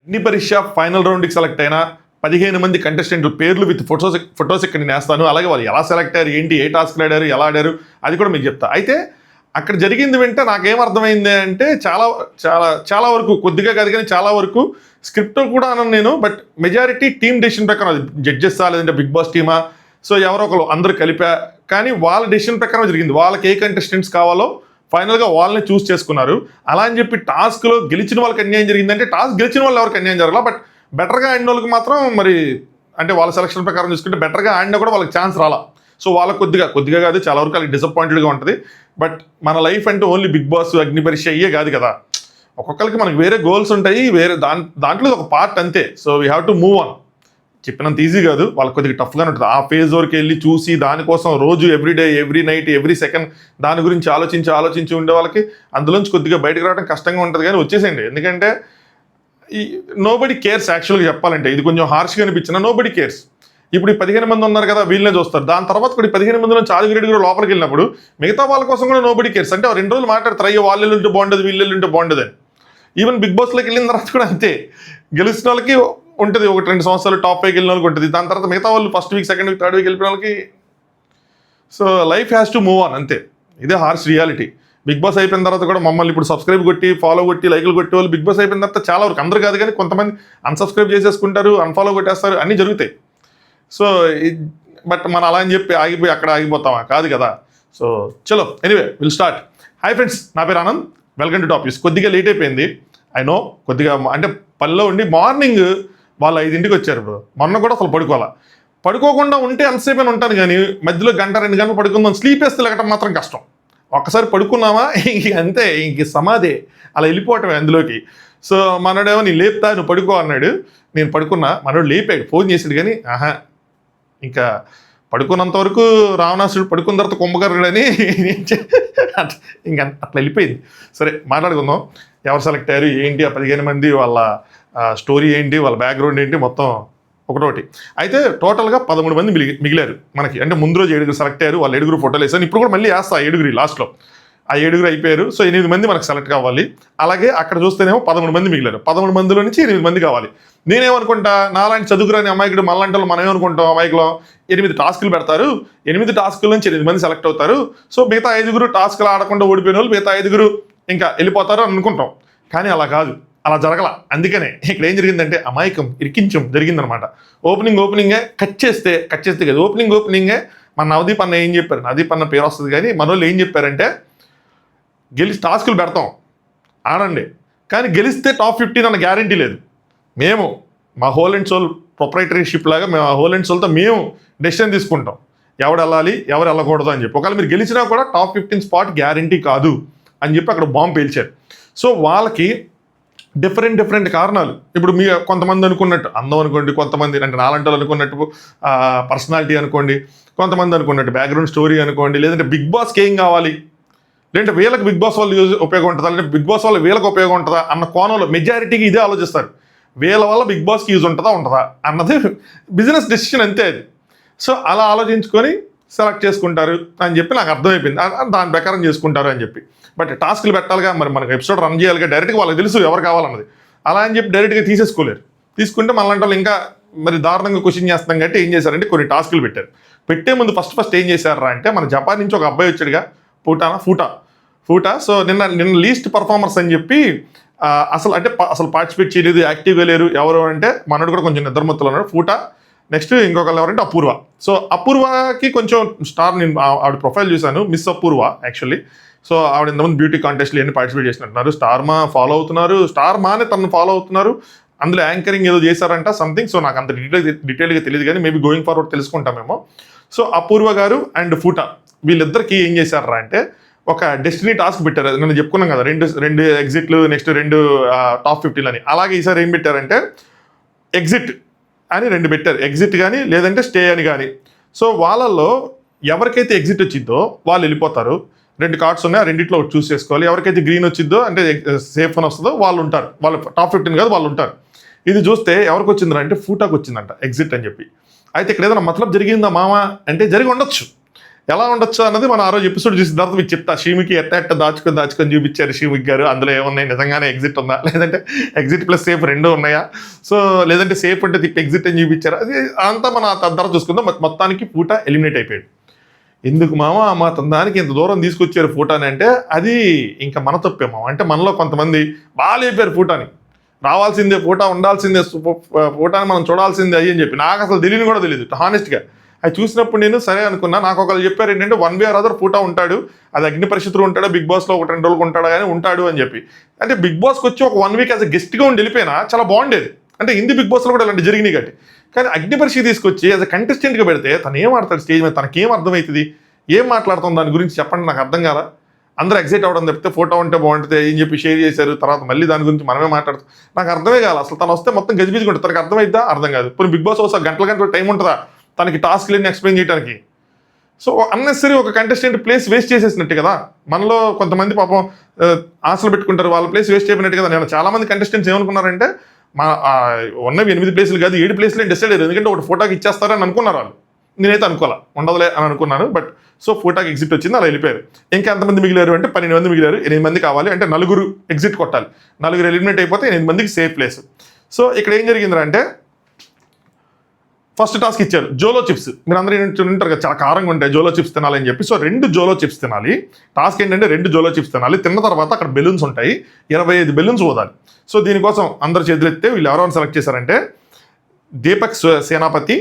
అగ్ని పరీక్ష final రౌండ్కి select అయిన 15 మంది కంటెస్టెంట్లు పేర్లు విత్ ఫొటోస్ ఇక్కడ నేను వేస్తాను. అలాగే వాళ్ళు ఎలా సెలెక్ట్ అయ్యారు, ఏంటి, ఏ టాస్క్లు ఆడారు, ఎలా ఆడారు, అది కూడా మీకు చెప్తా. అయితే అక్కడ జరిగింది వింటే నాకేం అర్థమైంది అంటే చాలా చాలా చాలా వరకు, కొద్దిగా కాదు కానీ చాలా వరకు స్క్రిప్ట్ కూడా అన్నాను నేను, బట్ మెజారిటీ టీమ్ డెసిషన్ ప్రకారం, అది జడ్జెస్సా లేదంటే బిగ్ బాస్ టీమా, సో ఎవరో ఒకరు అందరూ కలిపా, కానీ వాళ్ళ డెసిషన్ ప్రకారం జరిగింది. వాళ్ళకి ఏ కంటెస్టెంట్స్ కావాలో ఫైనల్గా వాళ్ళని చూస్ చేసుకున్నారు. అలా అని చెప్పి టాస్క్లో గెలిచిన వాళ్ళకి అన్యాయం జరిగిందంటే టాస్క్ గెలిచిన వాళ్ళు ఎవరికి అన్యాయం జరగల, బట్ బెటర్గా ఆడిన వాళ్ళకి మాత్రం మరి అంటే వాళ్ళ సెలక్షన్ ప్రకారం చూసుకుంటే బెటర్గా ఆడినా కూడా వాళ్ళకి ఛాన్స్ రాలా. సో వాళ్ళకి కొద్దిగా కాదు చాలా వరకు వాళ్ళకి డిసప్పాయింటెడ్గా ఉంటుంది. బట్ మన లైఫ్ అంటే ఓన్లీ బిగ్ బాస్, అగ్ని పరీక్ష అయ్యే కాదు కదా, ఒక్కొక్కరికి మనకి వేరే గోల్స్ ఉంటాయి, వేరే దాంట్లో ఒక పార్ట్ అంతే. So we have to move on. చెప్పినంత ఈజీ కాదు, వాళ్ళకి కొద్దిగా టఫ్గానే ఉంటుంది. ఆ ఫేజ్ వరకు వెళ్ళి చూసి దానికోసం రోజు everyday, every night, every second దాని గురించి ఆలోచించి ఉండే వాళ్ళకి అందులోంచి కొద్దిగా బయటకు రావడం కష్టంగా ఉంటుంది. కానీ వచ్చేసేయండి, ఎందుకంటే ఈ నోబడి కేర్స్. యాక్చువల్గా చెప్పాలంటే ఇది కొంచెం హార్ష్గా అనిపించిన నోబడి కేర్స్. ఇప్పుడు ఈ 15 మంది ఉన్నారు కదా, వీళ్ళనే చూస్తారు. దాని తర్వాత కూడా 15 మంది నుంచి 6 లోపలికి వెళ్ళినప్పుడు మిగతా వాళ్ళ కోసం కూడా నోబడి కేర్స్. అంటే 2 రోజులు మాట్లాడతారు, అయ్యో వాళ్ళు ఉంటే బాగుండదు, వీళ్ళు ఉంటే బాగుండదు అని. ఈవెన్ బిగ్ బాస్లోకి వెళ్ళిన తర్వాత కూడా అంతే, గెలిచిన వాళ్ళకి ఉంటుంది 1-2 సంవత్సరాలు టాప్ 5 వెళ్ళిన వాళ్ళకి ఉంటుంది. దాని తర్వాత మిగతా వాళ్ళు first week, second week, third week వెళ్ళిన వాళ్ళకి. So life has to move on, అంతే. ఇదే హార్ష్ రియాలిటీ. బిగ్ బాస్ అయిపోయిన తర్వాత కూడా మమ్మల్ని ఇప్పుడు సబ్స్క్రైబ్ కొట్టి, ఫాలో కొట్టి, లైక్లు కొట్టే వాళ్ళు బిగ్ బాస్ అయిపోయిన తర్వాత చాలా వరకు, అందరూ కాదు కానీ కొంతమంది అన్సబ్స్క్రైబ్ చేసేసుకుంటారు, అన్ఫాలో కొట్టేస్తారు, అన్నీ జరుగుతాయి. సో బట్ మనం అలా అని చెప్పి ఆగిపోయి అక్కడ ఆగిపోతామా? కాదు కదా. సో చలో, anyway will start. Hi friends, నా పేరు ఆనంద్, వెల్కమ్ టు టాపిక్స్. కొద్దిగా లేట్ అయిపోయింది, ఐ నో. కొద్దిగా అంటే పనిలో ఉండి మార్నింగ్ వాళ్ళు 5ంటికి వచ్చారు. ఇప్పుడు మొన్న కూడా అసలు పడుకోకుండా ఉంటే ఎంతసేపు అని ఉంటాను, కానీ మధ్యలో 1-2 గంటలు పడుకుందాం, స్లీప్ వేస్తే లెగటం మాత్రం కష్టం. ఒక్కసారి పడుకున్నామా ఇంక అంతే, ఇంక సమాధే, అలా వెళ్ళిపోవటమే అందులోకి. సో మనోడేమో నేను లేపుతా, నువ్వు పడుకో అన్నాడు. నేను పడుకున్నా, మనోడు లేపాడు, ఫోన్ చేసాడు, కానీ ఇంకా పడుకున్నంత వరకు రావణాసుడు, పడుకున్న తర్వాత కుంభకర్ణుడని ఇంకా అట్లా వెళ్ళిపోయింది. సరే మాట్లాడుకుందాం, ఎవరు సెలెక్ట్ అయ్యారు, ఏంటి, ఆ 15 మంది వాళ్ళ స్టోరీ ఏంటి, వాళ్ళ బ్యాక్గ్రౌండ్ ఏంటి, మొత్తం ఒకటోటి. అయితే టోటల్గా 13 మంది మిగిలారు మనకి. అంటే ముందు రోజు 7 సెలెక్ట్ అయ్యారు, వాళ్ళు 7 ఫోటోలు వేసాను. ఇప్పుడు కూడా మళ్ళీ వేస్తా 7 లాస్ట్లో. ఆ 7 అయిపోయారు. సో 8 మంది మనకు సెలెక్ట్ కావాలి. అలాగే అక్కడ చూస్తేనేమో 13 మంది మిగిలారు. 13 మందిలో నుంచి 8 మంది కావాలి. నేనేమనుకుంటా, నాలాంటి చదువుకురాని అమాయకుడు, మనలాంటి వాళ్ళు మనం ఏమనుకుంటాం, అమాయకులు 8 టాస్కులు పెడతారు, 8 టాస్కుల నుంచి 8 మంది సెలెక్ట్ అవుతారు. సో మిగతా 5 టాస్కులు ఆడకుండా ఓడిపోయిన వాళ్ళు మిగతా 5 ఇంకా వెళ్ళిపోతారు అని అనుకుంటాం. కానీ అలా కాదు, అలా జరగల. అందుకనే ఇక్కడ ఏం జరిగిందంటే అమాయకం ఇరికించం జరిగిందనమాట. ఓపెనింగే కట్ చేస్తే కదా, ఓపెనింగే మన నవదీప్ అన్న ఏం చెప్పారు, నవదీప్ అన్న పేరు వస్తుంది కానీ మన వాళ్ళు ఏం చెప్పారంటే, టాస్కులు పెడతాం ఆడండి, కానీ గెలిస్తే టాప్ 15 అన్న గ్యారంటీ లేదు. మేము మా హోల్ అండ్ సోల్ ప్రొప్రైటరీషిప్ లాగా మేము ఆ హోల్ అండ్ సోల్తో మేము డెసిషన్ తీసుకుంటాం, ఎవడు వెళ్ళాలి, ఎవరు వెళ్ళకూడదు అని చెప్పి. ఒకవేళ మీరు గెలిచినా కూడా టాప్ 15 స్పాట్ గ్యారంటీ కాదు అని చెప్పి అక్కడ బాంబు పేల్చారు. సో వాళ్ళకి డిఫరెంట్ కారణాలు. ఇప్పుడు మీ కొంతమంది అనుకున్నట్టు అందం అనుకోండి, కొంతమంది అంటే నాలంటి అనుకున్నట్టు పర్సనాలిటీ అనుకోండి, కొంతమంది అనుకున్నట్టు బ్యాక్గ్రౌండ్ స్టోరీ అనుకోండి, లేదంటే బిగ్ బాస్కి ఏం కావాలి, లేదంటే వీళ్ళకి బిగ్ బాస్ వాళ్ళు ఉపయోగం ఉంటుందా, లేదంటే బిగ్ బాస్ వల్ల వీళ్ళకి ఉపయోగం ఉంటుందా అన్న కోణంలో మెజారిటీకి ఇదే ఆలోచిస్తారు. వీళ్ళ వల్ల బిగ్ బాస్కి యూజ్ ఉంటుందా అన్నది బిజినెస్ డెసిషన్ అంతే అది. సో అలా ఆలోచించుకొని సెలెక్ట్ చేసుకుంటారు అని చెప్పి నాకు అర్థమైపోయింది. దాని ప్రకారం చేసుకుంటారు అని చెప్పి. బట్ టాస్కులు పెట్టాలిగా, మరి మనకు ఎపిసోడ్ రన్ చేయాలిగా, డైరెక్ట్గా వాళ్ళకి తెలుసు ఎవరు కావాలన్నది. అలా అని చెప్పి డైరెక్ట్గా తీసేసుకోలేరు. తీసుకుంటే మనలాంటి వాళ్ళు ఇంకా మరి దారుణంగా క్వశ్చన్ చేస్తాం కాబట్టి ఏం చేశారంటే కొన్ని టాస్కులు పెట్టారు. పెట్టే ముందు ఫస్ట్ ఏం చేశారా అంటే, మన జపాన్ నుంచి ఒక అబ్బాయి వచ్చాడుగా, ఫూటా. సో నిన్న లీస్ట్ పర్ఫార్మర్స్ అని చెప్పి అసలు పార్టిసిపేట్ చేయలేదు, యాక్టివ్గా లేరు. ఎవరు అంటే మనోడు కూడా కొంచెం నిద్రమత్తులు ఉన్నాడు, ఫూటా. నెక్స్ట్ ఇంకొకళ్ళు ఎవరంటే అపూర్వ. సో అపూర్వకి కొంచెం స్టార్, నేను ఆవిడ ప్రొఫైల్ చూశాను, మిస్ అపూర్వ యాక్చువల్లీ. సో ఆవిడ ఇంతమంది బ్యూటీ కాంటెస్ట్లు ఎన్ని పార్టిసిపేట్ చేసినట్టున్నారు. స్టార్ ఫాలో అవుతున్నారు, స్టార్ మానే తనను ఫాలో అవుతున్నారు. అందులో యాంకరింగ్ ఏదో చేశారంట సంథింగ్. సో నాకు అంత డీటెయిల్గా తెలియదు, కానీ మేబీ గోయింగ్ ఫార్వర్డ్ తెలుసుకుంటామేమో. సో అపూర్వ గారు అండ్ ఫూటా వీళ్ళిద్దరికి ఏం చేశారా అంటే, ఒక డెస్టినీ టాస్క్ పెట్టారు. నేను చెప్పుకున్నాం కదా, రెండు ఎగ్జిట్లు, నెక్స్ట్ 2 టాప్ 15 అని. అలాగే ఈసారి ఏం పెట్టారంటే, ఎగ్జిట్ అని 2 పెట్టారు, ఎగ్జిట్ కానీ లేదంటే స్టే అని కానీ. సో వాళ్ళల్లో ఎవరికైతే ఎగ్జిట్ వచ్చిందో వాళ్ళు వెళ్ళిపోతారు. 2 కార్డ్స్ ఉన్నాయి, ఆ రెండిట్లో చూస్ చేసుకోవాలి. ఎవరికైతే గ్రీన్ వచ్చిందో అంటే సేఫ్ అని వస్తుందో వాళ్ళు ఉంటారు, వాళ్ళు టాప్ 15 కాదు వాళ్ళు ఉంటారు. ఇది చూస్తే ఎవరికి వచ్చిందా అంటే ఫూటాకు వచ్చిందంట ఎగ్జిట్ అని చెప్పి. అయితే ఇక్కడ ఏదైనా మతలబ్ జరిగిందా మామ అంటే జరిగి ఉండొచ్చు. ఎలా ఉండొచ్చు అన్నది మనం ఆ రోజు ఎపిసోడ్ చూసిన తర్వాత మీకు చెప్తా. షీమికి ఎట్ట దాచుకొని చూపించారు షీమిక్ గారు, అందులో ఏమున్నాయి, నిజంగానే ఎగ్జిట్ ఉందా, లేదంటే ఎగ్జిట్ ప్లస్ సేఫ్ రెండు ఉన్నాయా, సో లేదంటే సేఫ్ అంటే తిప్పి ఎగ్జిట్ అని చూపించారు, అది అంతా మనం తర్వాత చూసుకుందాం. మొత్తానికి పూట ఎలిమినేట్ అయిపోయాడు. ఎందుకు మామ మా దానికి ఇంత దూరం తీసుకొచ్చారు ఫోటాని అంటే అది ఇంకా మన తప్పే మామ. అంటే మనలో కొంతమంది బాగా లేపారు ఫోటాని, రావాల్సిందే ఫోటా, ఉండాల్సిందే ఫోటాని మనం చూడాల్సిందే అని చెప్పి. నాకు అసలు తెలియని కూడా తెలియదు హానెస్ట్గా. అది చూసినప్పుడు నేను సరే అనుకున్నా. నాకు ఒకళ్ళు చెప్పారు ఏంటంటే వన్ వే ఆర్ అదర్ ఫోటా ఉంటాడు, అది అగ్ని పరిస్థితులు ఉంటాడు, బిగ్ బాస్లో ఒక 2 రోజులకు ఉంటాడు కానీ ఉంటాడు అని చెప్పి. అంటే బిగ్ బాస్కి వచ్చి ఒక 1 వీక్ యాజ్ అ గెస్ట్గా ఉండి వెళ్ళిపోయినా చాలా బాగుండేది. అంటే హిందీ బిగ్ బాస్లో కూడా ఇలాంటి జరిగినాయి కాబట్టి. కానీ అగ్ని పరిస్థితి తీసుకొచ్చి యాజ్ అ కంటెస్టెంట్గా పెడితే తను ఏం ఆడతాడు స్టేజ్ మీద, తనకేం అర్థమవుతుంది, ఏం మాట్లాడుతుంది దాని గురించి చెప్పండి, నాకు అర్థం కాదా. అందరూ ఎగ్జైట్ అవ్వడం తప్పితే ఫోటో ఉంటే బాగుంటుంది అని చెప్పి షేర్ చేశారు, తర్వాత మళ్ళీ దాని గురించి మనమే మాట్లాడుతాం. నాకు అర్థమే కాదు అసలు. తను వస్తే మొత్తం గజిబిజిగా ఉంటుంది, తనకు అర్థమైద్దా, అర్థం కాదు. ఇప్పుడు బిగ్ బాస్ వస్తే గంటల టైం ఉంటుందా తనకి టాస్క్లన్నీ ఎక్స్ప్లెయిన్ చేయడానికి. సో అన్నెసరీ ఒక కంటెస్టెంట్ ప్లేస్ వేస్ట్ చేసేసినట్టు కదా. మనలో కొంతమంది పాపం ఆశలు పెట్టుకుంటారు, వాళ్ళ ప్లేస్ వేస్ట్ అయిపోయినట్టు కదా. నేను చాలా మంది కంటెస్టెంట్స్ ఏమనుకున్నారంటే మా ఉన్నవి 8 ప్లేసులు కాదు 7 ప్లేసులు డిసైడ్ అయ్యారు, ఎందుకంటే ఒకటి ఫోటోకి ఇచ్చేస్తారని అనుకున్నారు వాళ్ళు. నేనైతే అనుకోలే, ఉండదులే అని అనుకున్నాను. బట్ సో ఫోటోకి ఎగ్జిట్ వచ్చింది, అలా వెళ్ళిపోయారు. ఇంకా ఎంతమంది మిగిలారు అంటే 12 మంది మిగిలారు. 8 మంది కావాలి అంటే 4 ఎగ్జిట్ కొట్టాలి, 4 ఎలిమినేట్ అయిపోతే 8 మందికి సేఫ్ ప్లేస్. సో ఇక్కడ ఏం జరిగిందంటే ఫస్ట్ టాస్క్ ఇచ్చారు జోలో చిప్స్. మీరు అందరూ ఉంటారు కదా, చాలా కారంగా ఉంటాయి జోలో చిప్స్ తినాలని చెప్పి. సో 2 జోలో చిప్స్ తినాలి. టాస్క్ ఏంటంటే 2 జోలో చిప్స్ తినాలి. తిన్న తర్వాత అక్కడ బెలూన్స్ ఉంటాయి, 25 బెలూన్స్ ఊదాలి. సో దీనికోసం అందరు చేతులు ఎత్తే వీళ్ళు ఎవరెవరు సెలెక్ట్ చేశారంటే Deepak Senapati,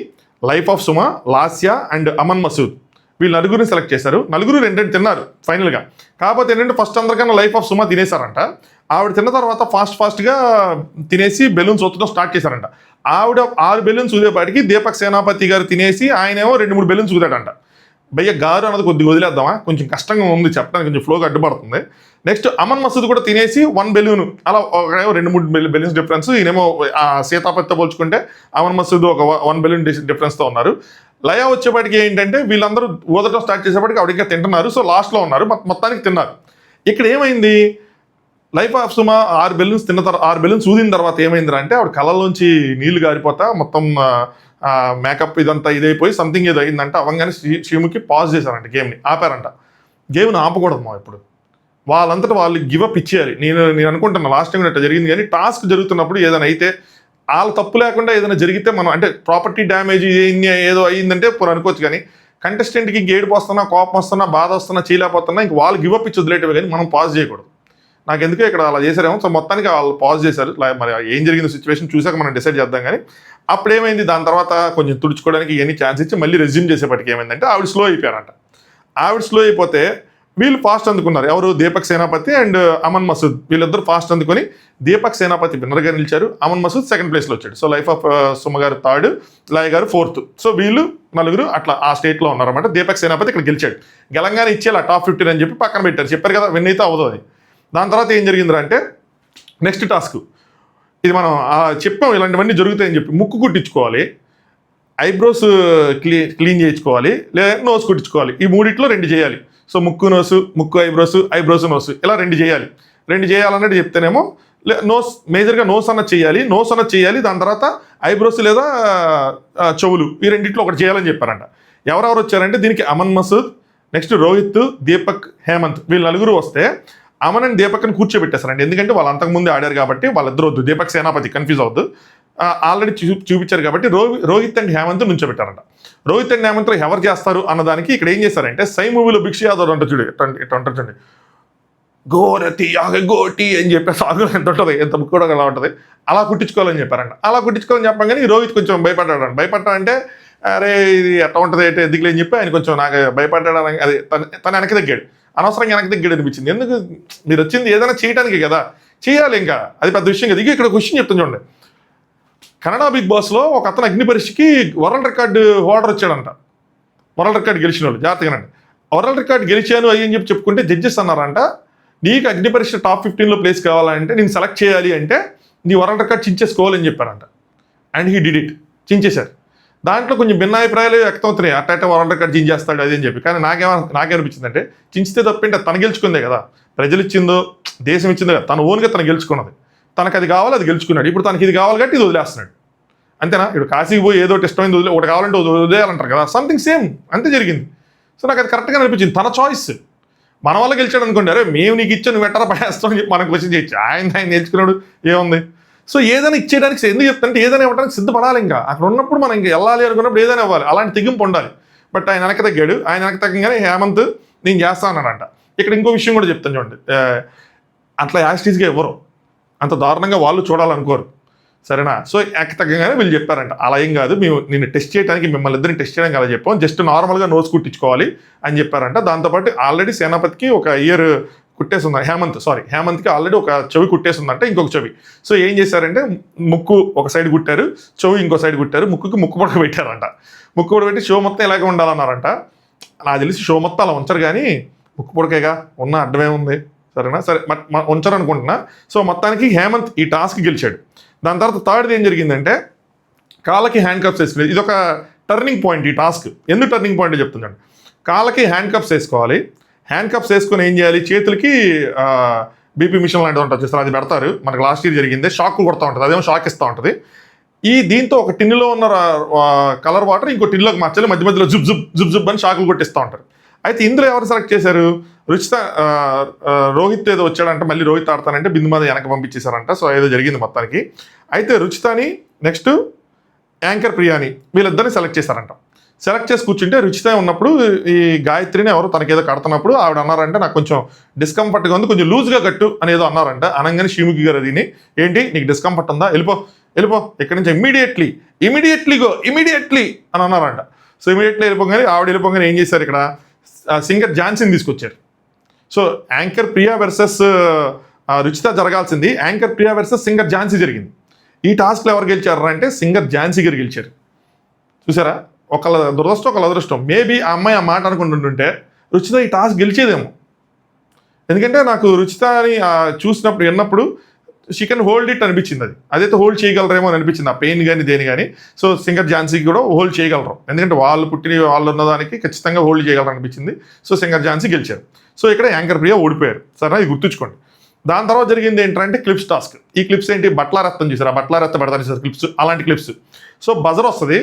life of Suma, Lasya and Aman Masood, వీళ్ళు 4 సెలెక్ట్ చేశారు. 4 2 తిన్నారు ఫైనల్గా. కాకపోతే ఏంటంటే ఫస్ట్ అందరికన్నా లైఫ్ ఆఫ్ సుమ తినేశారంట. ఆవిడ తిన్న తర్వాత ఫాస్ట్గా తినేసి బెలూన్స్ ఒత్తడం స్టార్ట్ చేశారంట. ఆవిడ 6 బెలూన్స్ ఊదేపాటికి దీపక్ సేనాపతి గారు తినేసి ఆయనేమో 2-3 బెలూన్స్ ఊదాడంట. భయ్య గారు అన్నది కొద్దిగా వదిలేద్దామా, కొంచెం కష్టంగా ఉంది చెప్పడానికి, కొంచెం ఫ్లోగా అడ్డుపడుతుంది. నెక్స్ట్ అమన్ మసూద్ కూడా తినేసి 1 బెలూన్, అలా ఒకడేమో 2-3 బెలూన్స్ డిఫరెన్స్. ఈయనేమో సీతాపతితో పోల్చుకుంటే అమన్ మసూద్ ఒక 1 బెలూన్ డిఫరెన్స్తో ఉన్నారు. లయ వచ్చేపాటికి ఏంటంటే వీళ్ళందరూ ఊదటం స్టార్ట్ చేసేపాటికి ఆవిడ ఇంకా తింటున్నారు. సో లాస్ట్లో ఉన్నారు, మొత్తానికి తిన్నారు. ఇక్కడ ఏమైంది, లైఫ్ ఆఫ్ సుమ 6 బెలూన్స్ తిన్న తర్వాత 6 బెలూన్స్ ఊదిన తర్వాత ఏమైందిరా అంటే ఆవిడ కళ్ళలోంచి నీళ్లు గారిపోతా మొత్తం మేకప్ ఇదంతా ఇదైపోయి సంథింగ్ ఏదో అయిందంట. అవంగానే శ్రీముఖి పాజ్ చేశారంట, గేమ్ని ఆపారంట. గేమ్ని ఆపకూడదు మా ఇప్పుడు, వాళ్ళంతటా వాళ్ళు గివప్ ఇచ్చేయాలి. నేను అనుకుంటున్నా లాస్ట్ టైం అట్లా జరిగింది. కానీ టాస్క్ జరుగుతున్నప్పుడు ఏదైనా అయితే వాళ్ళ తప్పు లేకుండా ఏదైనా జరిగితే మనం అంటే ప్రాపర్టీ డ్యామేజ్ ఏదో అయ్యిందంటే ఇప్పుడు అనుకోవచ్చు. కానీ కంటెస్టెంట్కి గేడు పోస్తున్నా, కోపం వస్తున్నా, బాధ వస్తున్నా, చేయలేకపోతున్నా ఇంక వాళ్ళు గివప్ ఇచ్చి వదిలేటవి, కానీ మనం పాజ్ చేయకూడదు. నాకు ఎందుకే ఇక్కడ అలా చేశారేమో. సో మొత్తానికి వాళ్ళు పాజ్ చేశారు. మరి ఏం జరిగింది సిచ్యువేషన్ చూసాక మనం డిసైడ్ చేద్దాం. కానీ అప్పుడు ఏమైంది, దాని తర్వాత కొంచెం తుడుచుకోవడానికి ఎన్ని ఛాన్స్ ఇచ్చి మళ్ళీ రెజ్యూమ్ చేసేపటికి ఏమైందంటే ఆవిడ స్లో అయిపోయారంట. ఆవిడ స్లో అయిపోతే వీళ్ళు ఫాస్ట్ అందుకున్నారు. ఎవరు, దీపక్ సేనాపతి అండ్ అమన్ మసూద్, వీళ్ళిద్దరు ఫాస్ట్ అందుకొని దీపక్ సేనాపతి విన్నర్గా నిలిచారు, అమన్ మసూద్ సెకండ్ ప్లేస్లో వచ్చాడు. సో లైఫ్ ఆఫ్ సుమ గారు 3rd, లయ గారు 4th. సో వీళ్ళు 4 అట్లా ఆ స్టేట్లో ఉన్నారన్నమాట. దీపక్ సేనాపతి ఇక్కడ గెలిచాడు. గెలంగానే ఇచ్చేలా టాప్ 15 అని చెప్పి పక్కన పెట్టారు. చెప్పారు కదా విన్ అయితే అవ్వదు అది. దాని తర్వాత ఏం జరిగిందిరా అంటే నెక్స్ట్ టాస్క్ ఇది మనం చెప్పాం ఇలాంటివన్నీ జరుగుతాయని చెప్పి. ముక్కు కుట్టించుకోవాలి, ఐబ్రోస్ క్లీన్ చేయించుకోవాలి, లేదా నోస్ కుట్టించుకోవాలి. ఈ 3 2 చేయాలి. సో ముక్కు నోసు, ముక్కు ఐబ్రోస్, ఐబ్రోస్ నోసు, ఇలా 2 చేయాలి. 2 చేయాలన్నట్టు చెప్తేనేమో నోస్ మేజర్గా నోస్ అన్నది చేయాలి. దాని తర్వాత ఐబ్రోస్ లేదా చెవులు, ఈ 2 ఒకటి చేయాలని చెప్పారంట. ఎవరెవరు వచ్చారంటే దీనికి అమన్ మసూద్, నెక్స్ట్ రోహిత్, దీపక్, హేమంత్, వీళ్ళు 4 వస్తే అమన్ అండ్ దీపక్ని కూర్చోబెట్టేస్తారండి. ఎందుకంటే వాళ్ళు అంతకుముందు ఆడారు కాబట్టి వాళ్ళిద్దరు వద్దు, దీపక్ సేనాపతి కన్ఫ్యూజ్ అవద్దు, ఆల్రెడీ చూపించారు కాబట్టి రోహిత్ అండ్ హేమంత్ నుంచోబెట్టారంట. రోహిత్ అండ్ హేమంత్ ఎవరు చేస్తారు అన్నదానికి ఇక్కడ ఏం చేశారంటే సై మూవీలో భిక్ష యాదవ్ అంట చూడు, ఇట్లా అంటారు చూడండి, గోరతి గోటి అని చెప్పి సాగులు ఎంత ఉంటుంది, ఎంత బుక్ కూడా అలా ఉంటుంది, అలా కుట్టించుకోవాలని చెప్పారంట. అలా కుట్టించుకోవాలని చెప్పాం కానీ రోహిత్ కొంచెం భయపడ్డాడంటే అరే ఇది ఎట్లా ఉంటుంది అంటే ఎందుకులే అని చెప్పి ఆయన కొంచెం నాకు భయపడ్డాడు. అది తన వెనక్కి తగ్గాడు, అనవసరంగా వెనక్కి తగ్గాడు అనిపించింది. ఎందుకు, మీరు వచ్చింది ఏదైనా చేయడానికి కదా, చేయాలి, ఇంకా అది పెద్ద విషయం కదా. ఇక్కడ క్వశ్చన్ చెప్తాను చూడండి, కన్నడ బిగ్ బాస్లో ఒక అతను అగ్ని పరీక్షకి వరల్డ్ రికార్డు హోల్డర్ వచ్చాడంట. వరల్డ్ రికార్డు గెలిచిన వాళ్ళు జాగ్రత్తగానండి. వరల్డ్ రికార్డు గెలిచాను అని చెప్పి చెప్పుకుంటే జడ్జెస్ అన్నారంట, నీకు అగ్ని పరీక్ష టాప్ 15లో ప్లేస్ కావాలంటే నేను సెలెక్ట్ చేయాలి అంటే నీ వరల్డ్ రికార్డ్ చించేసుకోవాలని చెప్పారంట. అండ్ హీ డిడ్ ఇట్, చించేశారు. దాంట్లో కొంచెం భిన్నాభిప్రాయాలు వ్యక్తం అవుతున్నాయి, అట్ట వరల్డ్ రికార్డ్ చించేస్తాడు అది అని చెప్పి. కానీ నాకేమనిపించిందంటే చించితే తప్పేంటే తను గెలుచుకుందే కదా, ప్రజలు ఇచ్చిందో దేశం ఇచ్చిందో కదా, తను ఓన్గా తను గెలుచుకున్నది, తనకు అది కావాలి, అది గెలుచుకున్నాడు. ఇప్పుడు తనకి ఇది కావాలి కాబట్టి ఇది వదిలేస్తున్నాడు, అంతేనా? ఇప్పుడు కాశీకి పోయి ఏదో ఇష్టమైంది ఒకటి కావాలంటే వదిలేయాలంటారు కదా, సంథింగ్ సేమ్ అంతే జరిగింది. సో నాకు అది కరెక్ట్గా అనిపించింది, తన చాయిస్. మన వల్ల గెలిచాడు అనుకోండి, అరే మేము నీకు ఇచ్చా నువ్వు ఎట్టరా పడేస్తావు అని చెప్పి మనకు క్వశ్చన్ చేయొచ్చు. ఆయన నేర్చుకున్నాడు ఏముంది. సో ఏదైనా ఇచ్చేయడానికి ఎందుకు చెప్తానంటే ఏదైనా ఇవ్వడానికి సిద్ధపడాలి. ఇంకా అక్కడ ఉన్నప్పుడు మనం ఇంకా వెళ్ళాలి అనుకున్నప్పుడు ఏదైనా ఇవ్వాలి, అలాంటి తెగింపు ఉండాలి. బట్ ఆయన వెనక తగ్గాడు. ఆయన వెనక తగ్గగానే హేమంత్ నేను చేస్తానంట. ఇక్కడ ఇంకో విషయం కూడా చెప్తాను చూడండి, అట్లా యాస్టీస్గా ఇవ్వరు, అంత దారుణంగా వాళ్ళు చూడాలనుకోరు, సరేనా. సో వెనక తగ్గగానే వీళ్ళు చెప్పారంట అలా ఏం కాదు, మేము నిన్ను టెస్ట్ చేయడానికి మిమ్మల్ని ఇద్దరిని టెస్ట్ చేయడానికి అలా చెప్పాం, జస్ట్ నార్మల్గా నోట్స్ కుట్టించుకోవాలి అని చెప్పారంట. దాంతోపాటు ఆల్రెడీ సేనాపతికి ఒక ఇయర్ కుట్టేసింది, హేమంత్కి ఆల్రెడీ ఒక చెవి కుట్టేసిందంటే ఇంకొక చెవి. సో ఏం చేశారంటే ముక్కు ఒక సైడ్ కుట్టారు, చెవి ఇంకో సైడ్ కుట్టారు, ముక్కుకి ముక్కు పొడక పెట్టారంట. ముక్కు పొడక పెట్టి షో మొత్తం ఇలాగే ఉండాలన్నారంట. నాకు తెలిసి షో మొత్తం అలా ఉంచరు, కానీ ముక్కు పొడకేగా ఉన్న అడ్డమే ఉంది, సరేనా. సరే ఉంచరు అనుకుంటున్నా. సో మొత్తానికి హేమంత్ ఈ టాస్క్ గెలిచాడు. దాని తర్వాత థర్డ్ది ఏం జరిగిందంటే కాళ్ళకి హ్యాండ్ కప్స్ వేసుకునేది. ఇది ఒక టర్నింగ్ పాయింట్ ఈ టాస్క్. ఎందుకు టర్నింగ్ పాయింట్ చెప్తున్నాను, కాళ్ళకి హ్యాండ్ కప్స్ వేసుకోవాలి. హ్యాండ్ కప్స్ వేసుకొని ఏం చేయాలి, చేతులకి బీపీ మిషన్ లాంటిది ఉంటుంది చూస్తారు, అది పెడతారు. మనకు లాస్ట్ ఇయర్ జరిగింది, షాక్ కొడుతూ ఉంటుంది, అదేమో షాక్ ఇస్తూ ఉంటుంది. దీంతో ఒక టిన్నులో ఉన్న కలర్ వాటర్ ఇంకో టిన్నులోకి మార్చాలి, మధ్య మధ్యలో జుబ్ జుబ్ జుబ్ జుబ్ అని షాకులు కొట్టిస్తూ ఉంటారు. అయితే ఇందులో ఎవరు సెలెక్ట్ చేశారు, రుచిత రోహిత్ ఏదో వచ్చాడంటే మళ్ళీ రోహిత్ ఆడతానంటే బిందు మీద వెనక పంపించేశారంట. సో ఏదో జరిగింది మొత్తానికి. అయితే రుచితని నెక్స్ట్ యాంకర్ ప్రియాని వీళ్ళిద్దరిని సెలెక్ట్ చేశారంట. సెలెక్ట్ చేసి కూర్చుంటే రుచిత ఉన్నప్పుడు ఈ గాయత్రిని ఎవరు తనకేదో కడుతున్నప్పుడు ఆవిడ అన్నారంటే నాకు కొంచెం డిస్కంఫర్ట్గా ఉంది, కొంచెం లూజ్గా కట్టు అనేదో అన్నారంట. అనగానే శ్రీముఖి గారు దీన్ని ఏంటి నీకు డిస్కంఫర్ట్ ఉందా, వెళ్ళిపో ఇక్కడి నుంచి ఇమీడియట్లీ అని అన్నారంట. సో ఇమీడియట్లీ వెళ్ళిపోగానే ఆవిడ వెళ్ళిపోగానే ఏం చేశారు, ఇక్కడ సింగర్ ఝాన్సీని తీసుకొచ్చారు. So anchor Priya versus Ruchitha జరగాల్సింది anchor Priya versus singer Jhansi జరిగింది. ఈ టాస్క్లో ఎవరు గెలిచారు అంటే సింగర్ ఝాన్సీ గారు గెలిచారు. చూసారా, ఒకళ్ళ దురదృష్టం ఒకళ్ళ అదృష్టం. మేబీ ఆ అమ్మాయి ఆ మాట అనుకుంటుంటే రుచిత ఈ టాస్క్ గెలిచేదేమో. ఎందుకంటే నాకు రుచితని చూసినప్పుడు విన్నప్పుడు షీ కెన్ హోల్డ్ ఇట్ అనిపించింది. అదైతే హోల్డ్ చేయగలరేమో అని అనిపించింది, ఆ పెయిన్ కానీ దేని కానీ. సో సింగర్ ఝాన్సీకి కూడా హోల్డ్ చేయగలరు, ఎందుకంటే వాళ్ళు పుట్టిన వాళ్ళు ఉన్నదానికి ఖచ్చితంగా హోల్డ్ చేయగలరు అనిపించింది. సో సింగర్ ఝాన్సీ గెలిచారు. సో ఇక్కడ యాంకర్ ప్రియా ఓడిపోయారు, సరే ఇది గుర్తుంచుకోండి. దాని తర్వాత జరిగింది ఏంటంటే క్లిప్స్ టాస్క్. ఈ క్లిప్స్ ఏంటి, బట్లారత్తం చూసారు, ఆ బట్లారత్తం పెడతారు చూసారు క్లిప్స్, అలాంటి క్లిప్స్. సో బజర్ వస్తుంది,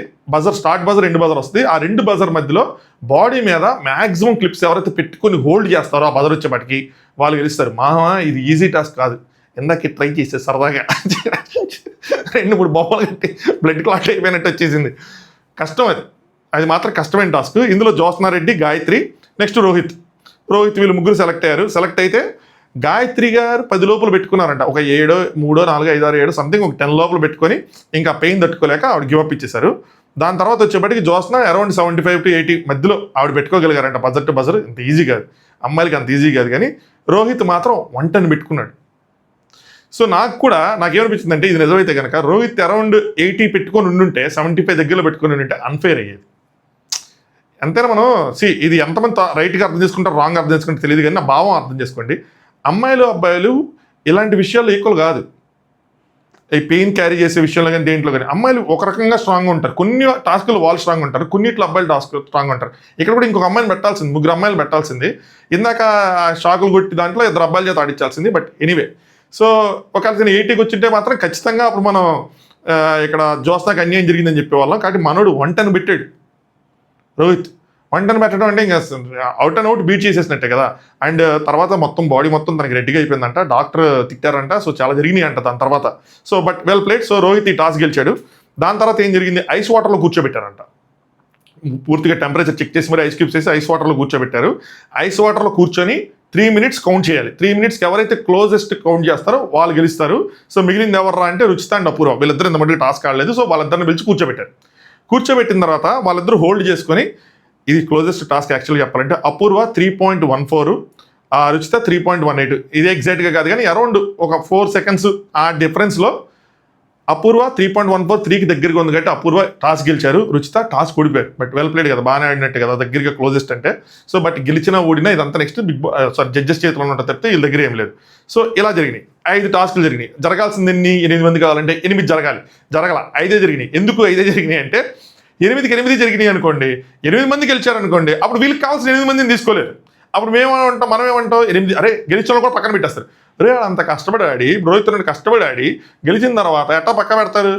స్టార్ట్ బజర్ ఎండ్ బజర్ వస్తుంది. ఆ రెండు బజర్ మధ్యలో బాడీ మీద మ్యాక్సిమం క్లిప్స్ ఎవరైతే పెట్టుకొని హోల్డ్ చేస్తారో ఆ బజర్ వచ్చేపటికి వాళ్ళు గెలుస్తారు. ఇది ఈజీ టాస్క్ కాదు, ఇందాక ట్రై చేసే సరదాగా 2-3 బొమ్మలు కట్టి బ్లడ్ క్లాట్ అయిపోయినట్టు వచ్చేసింది. కష్టం అది మాత్రం కష్టమైన టాస్క్. ఇందులో జ్యోత్స్నారెడ్డి, గాయత్రి, నెక్స్ట్ రోహిత్ వీళ్ళు ముగ్గురు సెలెక్ట్ అయ్యారు. సెలెక్ట్ అయితే గాయత్రి గారు 10 లోపల పెట్టుకున్నారంట, ఒక 7, 3, 4, 5, 6, 7 సంథింగ్ ఒక 10 లోపల పెట్టుకొని ఇంకా పెయిన్ తట్టుకోలేక ఆవిడ గివప్ ఇచ్చేశారు. దాని తర్వాత వచ్చేప్పటికి జ్యోత్స్న అరౌండ్ 75 to 80 మధ్యలో ఆవిడ పెట్టుకోగలిగారంట. బజర్ టు బజర్ ఇంత ఈజీ కాదు, అమ్మాయిలకి అంత ఈజీ కాదు. కానీ రోహిత్ మాత్రం 110 పెట్టుకున్నాడు. సో నాకేమనిపించింది అంటే ఇది నిజమైతే కనుక రోహిత్ అరౌండ్ 80 పెట్టుకొని ఉండుంటే 75 దగ్గరలో పెట్టుకొని ఉంటే అన్ఫేర్ అయ్యేది. అంతేనా. మనం ఇది ఎంతమంది రైట్గా అర్థం చేసుకుంటారు, రాంగ్ అర్థం చేసుకుంటారు తెలియదు, కానీ నా భావం అర్థం చేసుకోండి. అమ్మాయిలు అబ్బాయిలు ఇలాంటి విషయాల్లో ఈక్వల్ కాదు. ఈ పెయిన్ క్యారీ చేసే విషయంలో కానీ దేంట్లో కానీ అమ్మాయిలు ఒక రకంగా స్ట్రాంగ్గా ఉంటారు, కొన్ని టాస్కులు వాళ్ళు స్ట్రాంగ్ ఉంటారు, కొన్నిట్లో అబ్బాయిలు స్ట్రాంగ్ ఉంటారు. ఇక్కడ కూడా ఇంకొక అమ్మాయిని పెట్టాల్సింది, 3 అమ్మాయిలు పెట్టాల్సింది. ఇందాక షాకులు కొట్టి దాంట్లో 2 అబ్బాయిల చేత ఆడించాల్సింది. బట్ ఎనీవే, సో ఒకవేళ 80కి వచ్చింటే మాత్రం ఖచ్చితంగా అప్పుడు మనం ఇక్కడ జ్యోత్స్నాకి అన్యాయం జరిగిందని చెప్పేవాళ్ళం. కాబట్టి మనోడు 110 పెట్టాడు రోహిత్. 110 పెట్టడం అంటే ఇంకా అవుట్ అండ్ అవుట్ బీట్ చేసేసినట్టే కదా. అండ్ తర్వాత మొత్తం బాడీ మొత్తం తనకి రెడ్డిగా అయిపోయిందంట, డాక్టర్ తిట్టారంట. సో చాలా జరిగినాయి అంట దాని తర్వాత. So but well played. So Rohit ఈ టాస్ గెలిచాడు. దాని తర్వాత ఏం జరిగింది, ఐస్ వాటర్లో కూర్చోబెట్టారంట. పూర్తిగా టెంపరేచర్ చెక్ చేసి మరి ఐస్ క్యూబ్స్ వేసి ఐస్ వాటర్లో కూర్చోబెట్టారు. ఐస్ వాటర్లో కూర్చొని 3 minutes కౌంట్ చేయాలి. 3 minutesకి ఎవరైతే క్లోజెస్ట్ కౌంట్ చేస్తారో వాళ్ళు గెలుస్తారు. సో మిగిలింది ఎవర్రా అంటే రుచిత అండ్ అపూర్వ. వీళ్ళిద్దరు ఇంత మటుకు టాస్క్ ఆడలేదు. సో వాళ్ళిద్దరిని పిలిచి కూర్చోబెట్టారు. కూర్చోబెట్టిన తర్వాత వాళ్ళిద్దరు హోల్డ్ చేసుకొని, ఇది క్లోజెస్ట్ టాస్క్ యాక్చువల్గా చెప్పాలంటే, అపూర్వ 3.14, రుచిత 3.18. ఇది ఎగ్జాక్ట్గా కాదు కానీ అరౌండ్ ఒక 4 seconds ఆ డిఫరెన్స్లో అపూర్వ 3.14, 3కి దగ్గరగా ఉంది కాబట్టి అపూర్వ టాస్ గెలిచారు. రుచిత టాస్ ఓడిపోయారు. బట్ వెల్ ప్లేడ్ కదా, బాగానే ఆడినట్టు కదా, దగ్గరగా క్లోజెస్ట్ అంటే. సో బట్ గెలిచినా ఓడినా ఇదంతా నెక్స్ట్ జడ్జెస్ చేతిలో ఉంటుంది తప్పితే వీళ్ళ దగ్గర ఏం లేదు. సో ఇలా జరిగినాయి, 5 టాస్కులు జరిగినాయి. జరగాల్సింది 8 మంది కావాలంటే 8 జరగాలి, జరగల 5 జరిగినాయి. ఎందుకు 5 జరిగినాయి అంటే 8కి 8 జరిగినాయి అనుకోండి, 8 మంది గెలిచారనుకోండి, అప్పుడు వీళ్ళకి కావాల్సిన 8 మందిని తీసుకోలేరు. అప్పుడు మనం ఏమంటాం 8, అరే గెలిచిన కూడా పక్కన పెట్టేస్తారు. రే అంత కష్టపడి రోహిత్ కష్టపడి గెలిచిన తర్వాత ఎట్టా పక్క పెడతారు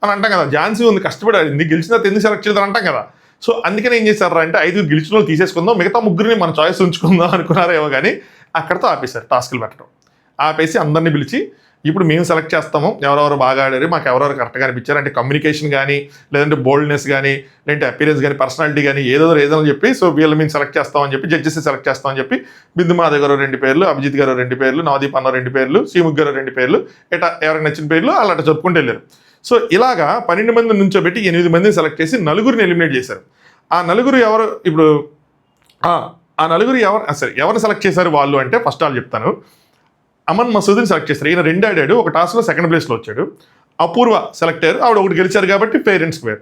అని అంటాం కదా. ఝాన్సీ ఉంది కష్టపడి ఆడింది, గెలిచిన తర్వాత ఎందుకు సెలెక్ట్ చేద్దాం అంటాం కదా. సో అందుకని ఏం చేశారు అంటే 5 గెలిచిన వాళ్ళు తీసేసుకుందాం, మిగతా ముగ్గురిని మన చాయిస్ ఉంచుకుందాం అనుకున్నారేమో కానీ అక్కడతో ఆపేశారు టాస్క్లు పెట్టడం. ఆపేసి అందరినీ పిలిచి ఇప్పుడు మేము సెలెక్ట్ చేస్తాము ఎవరెవరు బాగా ఆడారు, మాకు ఎవరెవరు కరెక్ట్గా అనిపించారు అంటే కమ్యూనికేషన్ కానీ, లేదంటే బోల్డ్నెస్ కానీ, లేదంటే అపీరెన్స్ కానీ, పర్సనాలిటీ కానీ ఏదో రీజన్ చెప్పి సో వీళ్ళు మేము సెలెక్ట్ చేస్తామని చెప్పి జడ్జెస్ సెలెక్ట్ చేస్తామని చెప్పి బిందు మాధవ్ గారు 2 పేర్లు, అభిజిత్ గారు 2 పేర్లు, నవదీప్ అన్న 2 పేర్లు, శ్రీముఖ్ గారు 2 పేర్లు, ఇట్లా ఎవరికి నచ్చిన పేర్లు అలా చెప్పుకుంటూ వెళ్ళారు. సో ఇలాగా 12 మందిని నుంచోబెట్టి 8 మందిని సెలెక్ట్ చేసి నలుగురిని ఎలిమినేట్ చేశారు. ఆ నలుగురు ఎవరు ఇప్పుడు ఆ నలుగురు సరే ఎవరిని సెలెక్ట్ చేశారు వాళ్ళు అంటే ఫస్ట్ వాళ్ళు చెప్తాను. అమన్ మసూద్ని సెలెక్ట్ చేశారు. ఈయన 2 ఆడాడు, ఒక టాస్క్లో 2nd ప్లేస్లో వచ్చాడు. అపూర్వ సెలెక్ట్ అయ్యారు, ఆవిడ 1 గెలిచారు కాబట్టి fair and square.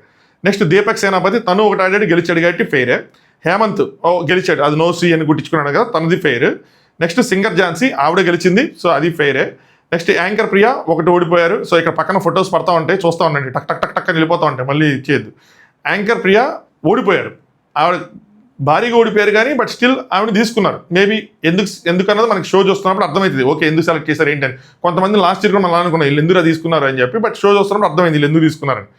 Next Deepak Senapati తను 1 ఆడాడు గెలిచాడు కాబట్టి ఫెయిరే. హేమంత్ గెలిచాడు, అది నోసి అని గుట్టించుకున్నాడు కదా, తనది ఫెయిర్. నెక్స్ట్ సింగర్ ఝాన్సీ ఆవిడ గెలిచింది, సో అది ఫెయిరే. నెక్స్ట్ యాంకర్ ప్రియా 1 ఓడిపోయారు. సో ఇక్కడ పక్కన ఫొటోస్ పడతా ఉంటాయి, చూస్తూ ఉండండి, టక్ టక్ టక్ టక్ అని వెళ్ళిపోతూ ఉంటాయి, మళ్ళీ చేయొద్దు. యాంకర్ ప్రియా ఓడిపోయారు, ఆవిడ భారీగా ఓడిపోయారు కానీ బట్ స్టిల్ ఆవిడ తీసుకున్నారు. మేబీ ఎందుకన్నది మనకి షో చూస్తున్నప్పుడు అర్థమవుతుంది, ఓకే ఎందుకు సెలెక్ట్ చేశారు ఏంటని. కొంతమంది లాస్ట్ ఇయర్ కూడా మళ్ళీ అనుకున్నారు వీళ్ళు ఎందుకు తీసుకున్నారు అని చెప్పి, బట్ షో చూస్తున్నప్పుడు అర్థమైంది వీళ్ళు ఎందుకు తీసుకున్నారని.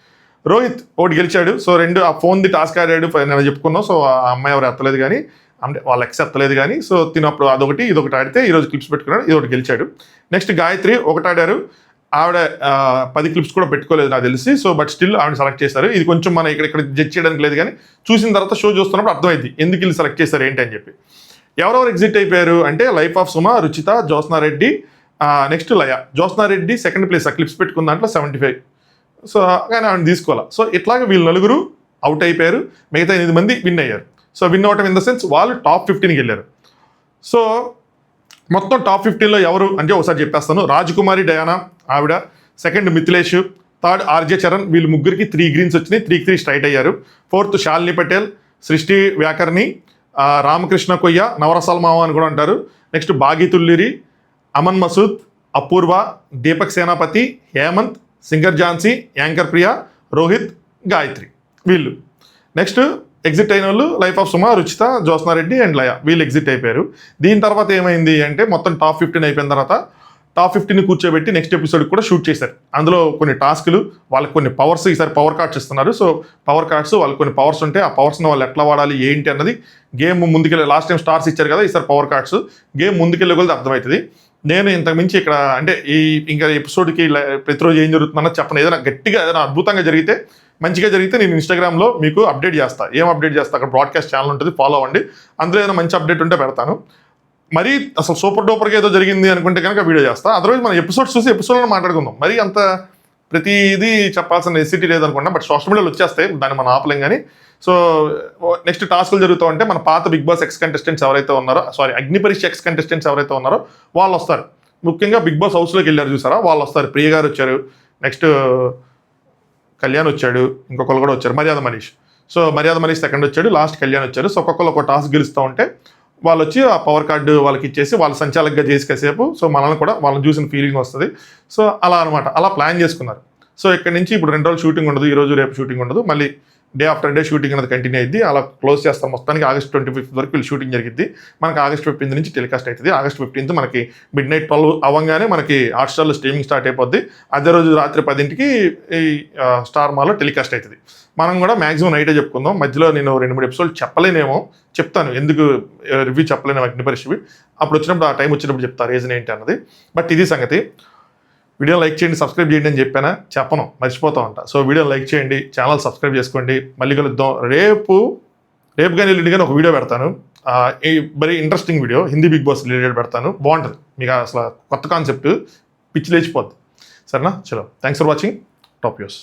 రోహిత్ 1 గెలిచాడు, సో 2 ఆ ఫోన్ది టాస్క్ ఆడాడు, నేను చెప్పుకున్నాం. సో ఆ అమ్మాయి ఎవరు ఎత్తలేదు కానీ, అంటే వాళ్ళ ఎక్స్ ఎత్తలేదు కానీ, సో తినప్పుడు అదొకటి ఇదొకటి ఆడితే ఈరోజు క్లిప్స్ పెట్టుకున్నాడు, ఇది 1 గెలిచాడు. నెక్స్ట్ గాయత్రి 1 ఆడారు, ఆవిడ 10 క్లిప్స్ కూడా పెట్టుకోలేదు నాకు తెలిసి, సో బట్ స్టిల్ ఆవిడ సెలెక్ట్ చేశారు. ఇది కొంచెం మన ఇక్కడ జడ్జ్ చేయడానికి లేదు కానీ చూసిన తర్వాత షో చూస్తున్నప్పుడు అర్థమైంది ఎందుకు వీళ్ళు సెలెక్ట్ చేశారు ఏంటి అని చెప్పి. ఎవరెవరు ఎగ్జిట్ అయిపోయారు అంటే life of Suma, Ruchitha, Jyotsna Reddy, next Laya. Jyotsna Reddy 2nd place, ఆ క్లిప్స్ పెట్టుకున్న దాంట్లో 75, సో కానీ ఆవిడ తీసుకోవాలి. సో ఇట్లాగే వీళ్ళు నలుగురు అవుట్ అయిపోయారు, మిగతా 8 మంది విన్ అయ్యారు. సో విన్ అవటం ఇన్ ద సెన్స్ వాళ్ళు టాప్ 15కి వెళ్ళారు. సో మొత్తం టాప్ 15లో ఎవరు అంటే ఒకసారి చెప్పేస్తాను. రాజకుమారి డయానా ఆవిడ, 2nd Mithilesh, 3rd RJ Charan, వీళ్ళు ముగ్గురికి 3 గ్రీన్స్ వచ్చినాయి, 3-3 స్ట్రైట్ అయ్యారు. 4th శాలిని పటేల్, సృష్టి వ్యాకర్ణి, రామకృష్ణ కొయ్య, నవరసాల మావ అని కూడా అంటారు. నెక్స్ట్ బాగి తుల్లిరి, అమన్ మసూద్, అపూర్వ, దీపక్ సేనాపతి, హేమంత్, సింగర్ ఝాన్సీ, యాంకర్ ప్రియా, రోహిత్, గాయత్రి వీళ్ళు. నెక్స్ట్ ఎగ్జిట్ అయిన వాళ్ళు life of Suma, Ruchitha, Jyotsna Reddy and Laya, వీళ్ళు ఎగ్జిట్ అయిపోయారు. దీని తర్వాత ఏమైంది అంటే మొత్తం టాప్ 15 అయిపోయిన తర్వాత టాప్ 15ని కూర్చోబెట్టి నెక్స్ట్ ఎపిసోడ్ కూడా షూట్ చేశారు. అందులో కొన్ని టాస్కులు, వాళ్ళకి కొన్ని పవర్స్, ఈసారి పవర్ కార్డ్స్ ఇస్తున్నారు. సో పవర్ కార్డ్స్ వాళ్ళకి కొన్ని పవర్స్ ఉంటాయి, ఆ పవర్స్ని వాళ్ళు ఎట్లా వాడాలి ఏంటి అన్నది గేమ్ ముందుకెళ్ళి, లాస్ట్ టైం స్టార్స్ ఇచ్చారు కదా, ఈసారి పవర్ కార్డ్స్, గేమ్ ముందుకెళ్ళే కొద్ది అర్థమవుతుంది. నేను ఇంతకు మించి ఇక్కడ అంటే ఇంకా ఎపిసోడ్కి ప్రతిరోజు ఏం జరుగుతుందన్నది చెప్పను. ఏదైనా గట్టిగా ఏదైనా అద్భుతంగా జరిగితే, మంచిగా జరిగితే నేను ఇన్స్టాగ్రామ్లో మీకు అప్డేట్ చేస్తాను. ఏం అప్డేట్ చేస్తాను, అక్కడ బ్రాడ్కాస్ట్ ఛానల్ ఉంటుంది, ఫాలో అవ్వండి. అందులో ఏదైనా మంచి అప్డేట్ ఉంటే పెడతాను. మరి అసలు సూపర్ డూపర్గా ఏదో జరిగింది అనుకుంటే కనుక వీడియో చేస్తాను. అదర్వైజ్ మనం ఎపిసోడ్స్ చూసి ఎపిసోడ్లో మాట్లాడుకుందాం. మరి అంత ప్రతిదీ చెప్పాల్సిన నెసిటీ లేదనుకుంటా, బట్ సోషల్ మీడియాలో వచ్చేస్తాయి, దాన్ని మనం ఆపలేం కానీ. సో నెక్స్ట్ టాస్క్లు జరుగుతూ ఉంటే మన పాత బిగ్ బాస్ ఎక్స్ కంటెస్టెంట్స్ ఎవరైతే ఉన్నారో, అగ్ని పరీక్ష ఎక్స్ కంటెస్టెంట్స్ ఎవరైతే ఉన్నారో వాళ్ళు వస్తారు. ముఖ్యంగా బిగ్ బాస్ హౌస్లోకి వెళ్ళారు చూసారా, వాళ్ళు వస్తారు. ప్రియ గారు వచ్చారు, నెక్స్ట్ కళ్యాణ్ వచ్చాడు, ఇంకొకరు కూడా వచ్చారు, మర్యాద మనీష్. సో మర్యాద మనీష్ 2nd వచ్చాడు, లాస్ట్ కళ్యాణ్ వచ్చారు. సో ఒక్కొక్కరు ఒక టాస్క్ గెలుస్తూ ఉంటే వాళ్ళు వచ్చి ఆ పవర్ కార్డు వాళ్ళకి ఇచ్చేసి వాళ్ళు సంచాలకుగా చేసి కాసేపు సో మనల్ని కూడా వాళ్ళని చూసిన ఫీలింగ్ వస్తుంది. సో అలా అనమాట, అలా ప్లాన్ చేసుకున్నారు. సో ఇక్కడ నుంచి ఇప్పుడు 2 రోజులు షూటింగ్ ఉండదు, ఈరోజు రేపు షూటింగ్ ఉండదు, మళ్ళీ డే ఆఫ్టర్ డే షూటింగ్ అనేది కంటిన్యూ అయింది. అలా క్లోజ్ చేస్తాం. మొత్తానికి ఆగస్ట్ 25 వరకు వీళ్ళు షూటింగ్ జరిగింది. మనకి ఆగస్ట్ 15 నుంచి టెలికాస్ట్ అవుతుంది. ఆగస్ట్ 15 మనకి midnight 12 అవ్వగానే మనకి హాట్స్టార్లో స్ట్రీమింగ్ స్టార్ట్ అయిపోద్ది. అదే రోజు రాత్రి 10కి ఈ స్టార్ మాలో టెలికాస్ట్ అవుతుంది. మనం కూడా మ్యాక్సిమం నైటే చెప్పుకుందాం. మధ్యలో నేను 2-3 ఎపిసోడ్లు చెప్పలేనేమో, చెప్తాను ఎందుకు రివ్యూ చెప్పలేను అగ్ని పరీక్షవి. అప్పుడు వచ్చినప్పుడు ఆ టైం వచ్చినప్పుడు చెప్తాను రీజన్ ఏంటి అన్నది. బట్ ఇది సంగతి. వీడియో లైక్ చేయండి, సబ్స్క్రైబ్ చేయండి అని చెప్పను, మర్చిపోతా ఉంటా. సో వీడియో లైక్ చేయండి, ఛానల్ సబ్స్క్రైబ్ చేసుకోండి. మళ్ళీ కలుద్దాం. రేపు కానీ ఎల్లుండి కానీ ఒక వీడియో పెడతాను, very interesting video, Hindi Bigg Boss related పెడతాను. బాగుంటుంది, మీకు అసలు కొత్త కాన్సెప్ట్, పిచ్చి లేచిపోద్ది. సరేనా? చలో, thanks for watching. Top news.